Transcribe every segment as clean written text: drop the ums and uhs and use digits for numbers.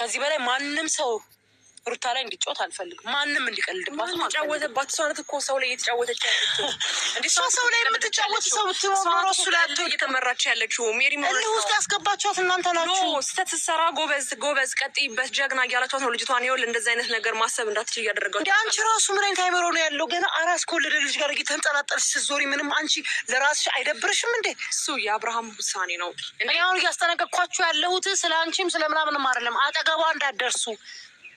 ከዚህ በላይ ማንም ሰው ሩታ ላይ እንዲጫወት አልፈልግም። ማንም እንዲቀልድባት ተጫወተባት። እሷ ናት እኮ ሰው ላይ እየተጫወተች ያለችው። እሷ ሰው ላይ የምትጫወት ሰው ብትኖር እሱ ላይ እየተመራች ያለችው ሜሪ እልህ ውስጥ ያስገባችኋት እናንተ ናችሁ። ስህተት ስትሰራ ጎበዝ ቀጥይበት ጀግና እያላችኋት ነው ልጅቷን። ይኸውልህ እንደዚህ አይነት ነገር ማሰብ እንዳትችል እያደረጋችሁ። አንቺ ራሱ ምን አይነት አይምሮ ነው ያለው? ገና አራስ ከወለደ ልጅ ጋር እየተንጠላጠልሽ ስትዞሪ ምንም አንቺ ለራስሽ አይደብርሽም እንዴ? እሱ የአብርሃም ውሳኔ ነው። እኔ አሁን እያስጠነቀቅኳችሁ ያለሁት ስለ አንቺም ስለምናምንም አይደለም። አጠገቧ እንዳትደርሱ።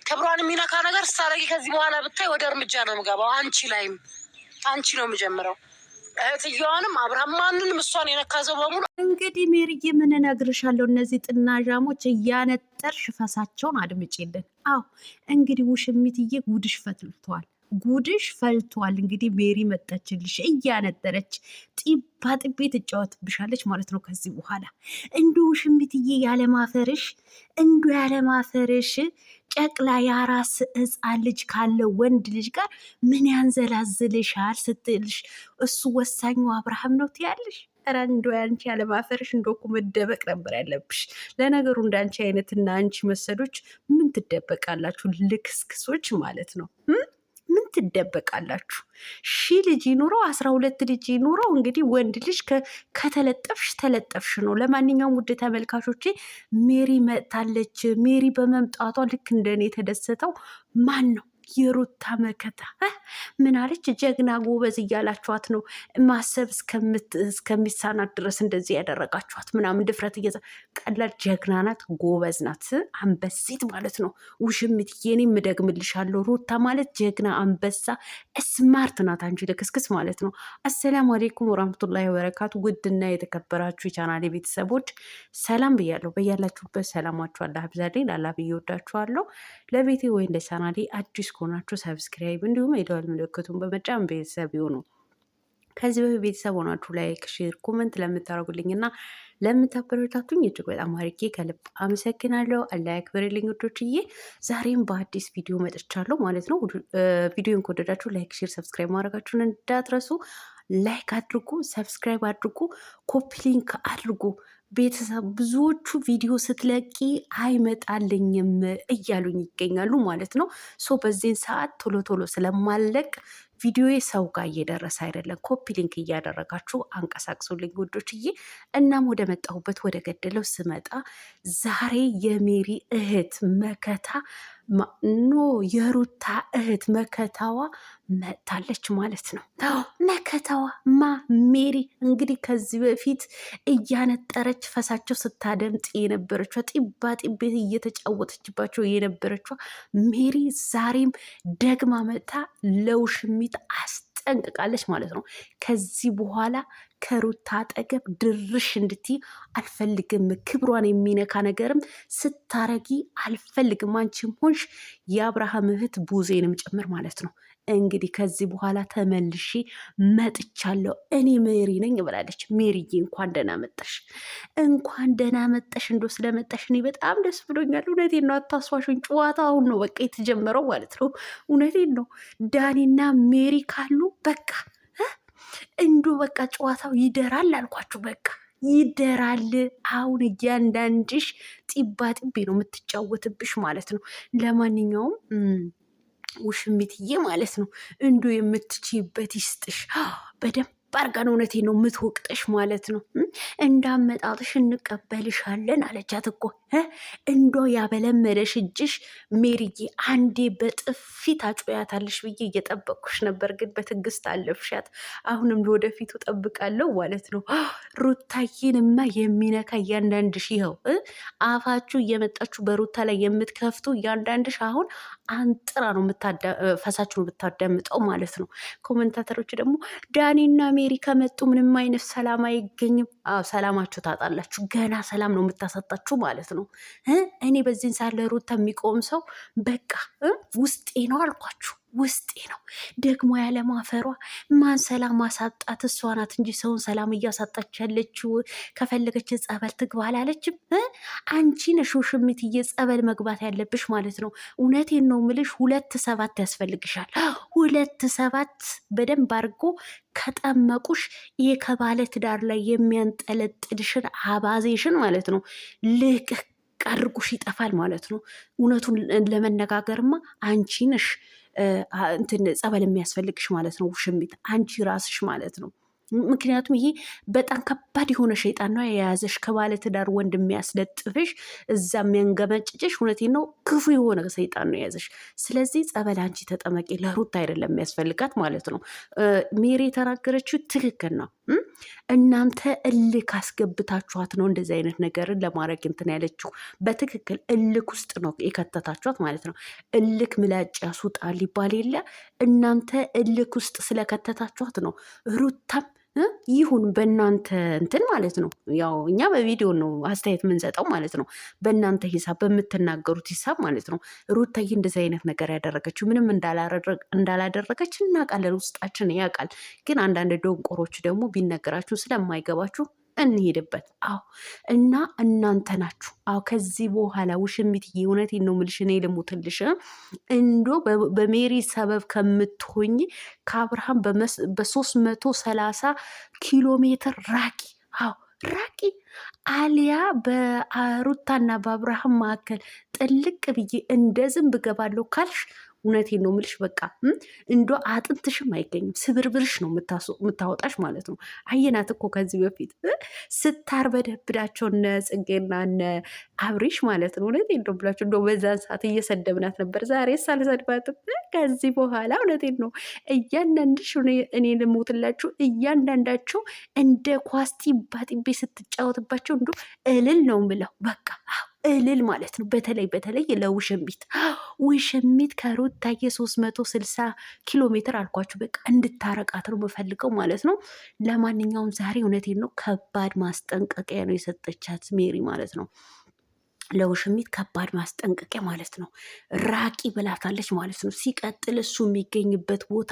ክብሯን የሚነካ ነገር ስታረጊ ከዚህ በኋላ ብታይ ወደ እርምጃ ነው የምገባው። አንቺ ላይም አንቺ ነው የምጀምረው። እህትየዋንም አብርሃም ማንንም እሷን የነካዘው በሙሉ እንግዲህ ሜሪዬ ምን እነግርሻለሁ፣ እነዚህ ጥናዣሞች እያነጠርሽ ፈሳቸውን አድምጪልን። አዎ እንግዲህ ውሽሚትዬ ጉድሽ ፈልቷል። እንግዲህ ሜሪ መጣችልሽ እያነጠረች ጢባ ጥቤ ትጫወትብሻለች ማለት ነው። ከዚህ በኋላ እንዱ ውሽሚትዬ ያለማፈርሽ ጨቅላ የአራስ ሕፃን ልጅ ካለው ወንድ ልጅ ጋር ምን ያንዘላዝልሻል ስትልሽ እሱ ወሳኙ አብርሃም ነው ትያለሽ። ኧረ እንደው ያንቺ ያለማፈርሽ እንደው እኮ መደበቅ ነበር ያለብሽ። ለነገሩ እንዳንቺ አይነትና አንቺ መሰሎች ምን ትደበቃላችሁ? ልክስክሶች ማለት ነው። ምን ትደበቃላችሁ? 1000 ልጅ ይኑረው 12 ልጅ ይኑረው፣ እንግዲህ ወንድ ልጅ ተለጠፍሽ ነው። ለማንኛውም ውድ ተመልካቾቼ ሜሪ መጥታለች። ሜሪ በመምጣቷ ልክ እንደኔ የተደሰተው ማን ነው? የሩታ መከታ ምን አለች? ጀግና ጎበዝ እያላችኋት ነው። ማሰብ እስከሚሳናት ድረስ እንደዚህ ያደረጋችኋት ምናምን ድፍረት ቀላል ጀግና ናት፣ ጎበዝ ናት፣ አንበሴት ማለት ነው። ውሽምት የኔ ምደግምልሻለሁ። ሩታ ማለት ጀግና አንበሳ ስማርት ናት። አንቺ ልክስክስ ማለት ነው። አሰላሙ አሌይኩም ወራህመቱላሂ ወበረካቱ። ውድና የተከበራችሁ የቻናሌ ቤተሰቦች ሰላም ብያለሁ። በያላችሁበት ሰላማችሁ አላህ ብዛልኝ። ላላ ብዬ ወዳችኋለሁ። ለቤቴ ወይ ለቻናሌ አዲስ ከሆናችሁ ሰብስክራይብ እንዲሁም የደወል ምልክቱን በመጫን ቤተሰብ ይሁኑ። ከዚህ በፊት ቤተሰብ ሆናችሁ ላይክ፣ ሼር፣ ኮመንት ለምታደርጉልኝ እና ለምታበረታቱኝ እጅግ በጣም አድርጌ ከልብ አመሰግናለሁ። አላህ ያክብርልኝ ውዶችዬ። ዛሬም በአዲስ ቪዲዮ መጥቻለሁ ማለት ነው። ቪዲዮን ከወደዳችሁ ላይክ፣ ሼር፣ ሰብስክራይብ ማድረጋችሁን እንዳትረሱ። ላይክ አድርጉ፣ ሰብስክራይብ አድርጉ፣ ኮፒ ሊንክ አድርጉ። ቤተሰብ ብዙዎቹ ቪዲዮ ስትለቂ አይመጣልኝም እያሉኝ ይገኛሉ ማለት ነው። ሶ በዚህን ሰዓት ቶሎ ስለማለቅ ቪዲዮ ሰው ጋር እየደረሰ አይደለም። ኮፒ ሊንክ እያደረጋችሁ አንቀሳቅሱልኝ ውዶችዬ። እናም ወደ መጣሁበት ወደ ገደለው ስመጣ ዛሬ የሜሪ እህት መከታ የሩታ እህት መከታዋ መጥታለች ማለት ነው። መከታዋ ሜሪ እንግዲህ ከዚህ በፊት እያነጠረች ፈሳቸው ስታደምጥ የነበረችው ጢባ ጢቤት እየተጫወተችባቸው የነበረችው ሜሪ ዛሬም ደግማ መጥታ ለውሽሚት አስጠንቅቃለች ማለት ነው። ከዚህ በኋላ ከሩታ አጠገብ ድርሽ እንድትይ አልፈልግም። ክብሯን የሚነካ ነገርም ስታረጊ አልፈልግም። አንቺም ሆንሽ የአብርሃም እህት ቡዜንም ጭምር ማለት ነው። እንግዲህ ከዚህ በኋላ ተመልሼ መጥቻለሁ፣ እኔ ሜሪ ነኝ ብላለች። ሜሪዬ እንኳን ደህና መጣሽ፣ እንኳን ደህና መጣሽ። እንደው ስለመጣሽ እኔ በጣም ደስ ብሎኛል። እውነቴን ነው፣ አታስዋሹኝ። ጨዋታ አሁን ነው በቃ የተጀመረው ማለት ነው። እውነቴን ነው። ዳኒና ሜሪ ካሉ በቃ እንዶ በቃ ጨዋታው ይደራል አልኳችሁ። በቃ ይደራል። አሁን እያንዳንድሽ ጢባ ጢቤ ነው የምትጫወትብሽ ማለት ነው። ለማንኛውም ውሽሚትዬ ማለት ነው እንዶ የምትችይበት ይስጥሽ በደንብ ባርጋን። እውነቴ ነው የምትወቅጠሽ ማለት ነው። እንዳመጣጥሽ እንቀበልሻለን አለቻት እኮ እንዶ ያበለመደሽ እጅሽ ሜሪዬ አንዴ በጥፊ ታጮያታለሽ ብዬ እየጠበቅኩሽ ነበር፣ ግን በትዕግስት አለፍሻት። አሁንም ለወደፊቱ ጠብቃለሁ ማለት ነው። ሩታዬንማ የሚነካ እያንዳንድሽ ይኸው አፋችሁ እየመጣችሁ በሩታ ላይ የምትከፍቱ እያንዳንድሽ አሁን አንጥራ ነው ፈሳችሁ ነው የምታዳምጠው ማለት ነው። ኮመንታተሮች ደግሞ ዳኒና ሜሪ ከመጡ ምንም አይነት ሰላም አይገኝም። ሰላማችሁ ታጣላችሁ። ገና ሰላም ነው የምታሰጣችሁ ማለት ነው። እኔ በዚህን ሳለ ሩታ የሚቆም ሰው በቃ ውስጤ ነው አልኳችሁ። ውስጤ ነው ደግሞ ያለማፈሯ ማን ሰላም አሳጣት? እሷ ናት እንጂ ሰውን ሰላም እያሳጣች ያለችው። ከፈለገች ጸበል ትግባ አላለችም? አንቺ ነሽ ውሽሚትዬ ጸበል መግባት ያለብሽ ማለት ነው። እውነቴን ነው ምልሽ 2 7 ያስፈልግሻል። 2 7 በደንብ አድርጎ ከጠመቁሽ ይሄ ከባለ ትዳር ላይ የሚያንጠለጥልሽን አባዜሽን ማለት ነው ልቅቅ አድርጎሽ ይጠፋል ማለት ነው። እውነቱን ለመነጋገርማ አንቺ ነሽ እንትን ጸበል የሚያስፈልግሽ ማለት ነው። ውሽሚት አንቺ ራስሽ ማለት ነው። ምክንያቱም ይሄ በጣም ከባድ የሆነ ሸይጣን ነው የያዘሽ፣ ከባለ ትዳር ወንድ የሚያስለጥፍሽ፣ እዛ የሚያንገመጭጭሽ። እውነቴን ነው፣ ክፉ የሆነ ሰይጣን ነው የያዘሽ። ስለዚህ ጸበል አንቺ ተጠመቂ። ለሩታ አይደለም የሚያስፈልጋት ማለት ነው። ሜሪ የተናገረችው ትክክል ነው። እናንተ እልክ አስገብታችኋት ነው እንደዚህ አይነት ነገርን ለማድረግ እንትን ያለችው። በትክክል እልክ ውስጥ ነው የከተታችኋት ማለት ነው። እልክ ምላጭ ያስውጣል ይባል የለ? እናንተ እልክ ውስጥ ስለከተታችኋት ነው ሩታም ይሁን በእናንተ እንትን ማለት ነው። ያው እኛ በቪዲዮ ነው አስተያየት የምንሰጠው ማለት ነው። በእናንተ ሂሳብ በምትናገሩት ሂሳብ ማለት ነው። ሩታዬ እንደዚህ አይነት ነገር ያደረገችው ምንም እንዳላደረገች እናውቃለን፣ ውስጣችን ያውቃል። ግን አንዳንድ ደንቆሮች ደግሞ ቢነገራችሁ ስለማይገባችሁ እንሄድበት። አዎ እና እናንተ ናችሁ። አዎ ከዚህ በኋላ ውሽሚትዬ እውነቴን ነው የምልሽ፣ እኔ ልሙትልሽ እንዶ በሜሪ ሰበብ ከምትሆኝ ከአብርሃም በ330 ኪሎ ሜትር ራቂ። አዎ ራቂ። አሊያ በሩታና በአብርሃም መካከል ጥልቅ ብዬ እንደ ዝንብ ገባለሁ ካልሽ እውነቴን ነው የምልሽ፣ በቃ እንዶ አጥንትሽም አይገኝም፣ ስብርብርሽ ነው የምታወጣሽ ማለት ነው። አየናት እኮ ከዚህ በፊት ስታርበደብዳቸው እነ ጽጌና እነ አብሪሽ ማለት ነው። እውነቴን ነው ብላቸው እንደ በዛን ሰዓት እየሰደብናት ነበር። ዛሬ ሳልሰድባትም ከዚህ በኋላ እውነቴን ነው እያንዳንድሽ እኔ ልሞትላችሁ፣ እያንዳንዳቸው እንደ ኳስ ጢባ ጢቤ ስትጫወትባቸው እንዶ እልል ነው ምለው በቃ እልል ማለት ነው። በተለይ ለውሽሚት ውሽሚት ከሩታዬ 360 ኪሎ ሜትር አልኳችሁ። በቃ እንድታረቃት ነው የምፈልገው ማለት ነው። ለማንኛውም ዛሬ እውነቴን ነው ከባድ ማስጠንቀቂያ ነው የሰጠቻት ሜሪ ማለት ነው። ለውሽሚት ከባድ ማስጠንቀቂያ ማለት ነው። ራቂ ብላታለች ማለት ነው። ሲቀጥል እሱ የሚገኝበት ቦታ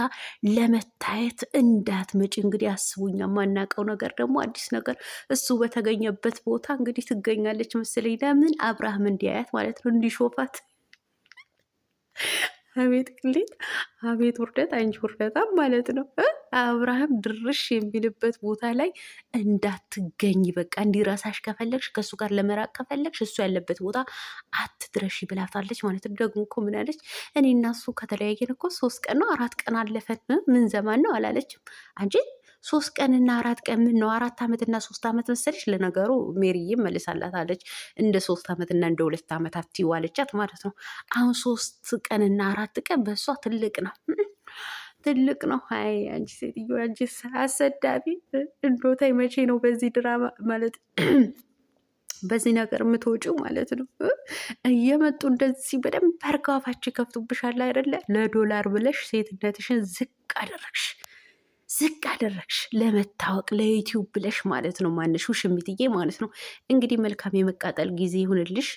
ለመታየት እንዳትመጪ። እንግዲህ አስቡኛ፣ የማናውቀው ነገር ደግሞ አዲስ ነገር እሱ በተገኘበት ቦታ እንግዲህ ትገኛለች መሰለኝ። ለምን አብርሃም እንዲያያት ማለት ነው፣ እንዲሾፋት። አቤት ቅሌት፣ አቤት ውርደት፣ አንቺ ውርደታም ማለት ነው። አብርሃም ድርሽ የሚልበት ቦታ ላይ እንዳትገኝ፣ በቃ እንዲረሳሽ ከፈለግሽ፣ ከእሱ ጋር ለመራቅ ከፈለግሽ እሱ ያለበት ቦታ አትድረሽ ብላታለች ማለት ነው። ደግሞ እኮ ምን አለች? እኔ እና እሱ ከተለያየን እኮ 3 ቀን ነው 4 ቀን አለፈን፣ ምን ዘመን ነው አላለችም አንቺ። 3 ቀንና 4 ቀን ምን ነው? 4 ዓመትና 3 ዓመት መሰለች። ለነገሩ ሜሪዬ መልሳላታለች። እንደ 3 ዓመትና እንደ 2 ዓመት አትይዋለቻት ማለት ነው። አሁን 3 ቀንና 4 ቀን በእሷ ትልቅ ነው ትልቅ ነው። አይ አንቺ ሴትዮ፣ አንቺ አሰዳቢ እንዶታይ፣ መቼ ነው በዚህ ድራማ ማለት በዚህ ነገር የምትወጪው ማለት ነው? እየመጡ እንደዚህ በደንብ አርጋፋች ይከፍቱብሻል አይደለ? ለዶላር ብለሽ ሴትነትሽን ዝቅ አደረግሽ ለመታወቅ ለዩቲዩብ ብለሽ ማለት ነው። ማንሽ ውሽሚትዬ ማለት ነው። እንግዲህ መልካም የመቃጠል ጊዜ ይሁንልሽ፣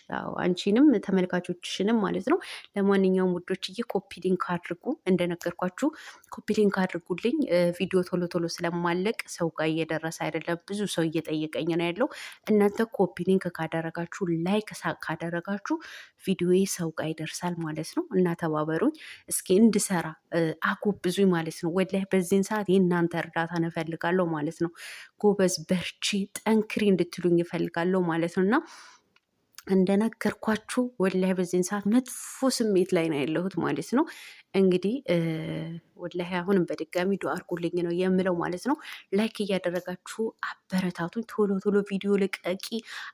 አንቺንም ተመልካቾችሽንም ማለት ነው። ለማንኛውም ውዶችዬ ኮፒ ሊንክ አድርጉ፣ እንደነገርኳችሁ ኮፒ ሊንክ አድርጉልኝ። ቪዲዮ ቶሎ ቶሎ ስለማለቅ ሰው ጋር እየደረሰ አይደለም፣ ብዙ ሰው እየጠየቀኝ ነው ያለው። እናንተ ኮፒ ሊንክ ካደረጋችሁ፣ ላይክ ካደረጋችሁ ቪዲዮ ሰው ጋር ይደርሳል ማለት ነው። እና ተባበሩኝ እስኪ እንድሰራ አጎብዙኝ ማለት ነው። ወላሂ በዚህን ሰዓት የእናንተ እርዳታ እፈልጋለሁ ማለት ነው። ጎበዝ በርቺ፣ ጠንክሪ እንድትሉኝ እፈልጋለሁ ማለት ነው። እና እንደነገርኳችሁ ወላሂ በዚህን ሰዓት መጥፎ ስሜት ላይ ነው ያለሁት ማለት ነው። እንግዲህ ወላሂ አሁንም በድጋሚ ዱአ አድርጉልኝ ነው የምለው ማለት ነው። ላይክ እያደረጋችሁ አበረታቱኝ። ቶሎ ቶሎ ቪዲዮ ልቀቂ፣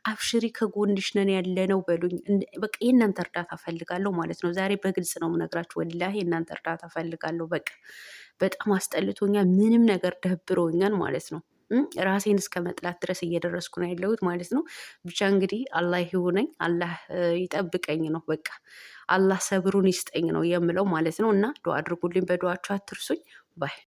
አብሽሪ፣ ከጎንሽ ነን ያለ ነው በሉኝ። በቃ የእናንተ እርዳታ ፈልጋለሁ ማለት ነው። ዛሬ በግልጽ ነው የምነግራችሁ። ወላሂ የእናንተ እርዳታ ፈልጋለሁ። በቃ በጣም አስጠልቶኛል። ምንም ነገር ደብሮኛል ማለት ነው። ራሴን እስከ መጥላት ድረስ እየደረስኩ ነው ያለሁት ማለት ነው። ብቻ እንግዲህ አላህ ይሁነኝ፣ አላህ ይጠብቀኝ ነው በቃ። አላህ ሰብሩን ይስጠኝ ነው የምለው ማለት ነው። እና ዱአ አድርጉልኝ፣ በዱአችሁ አትርሱኝ ባይ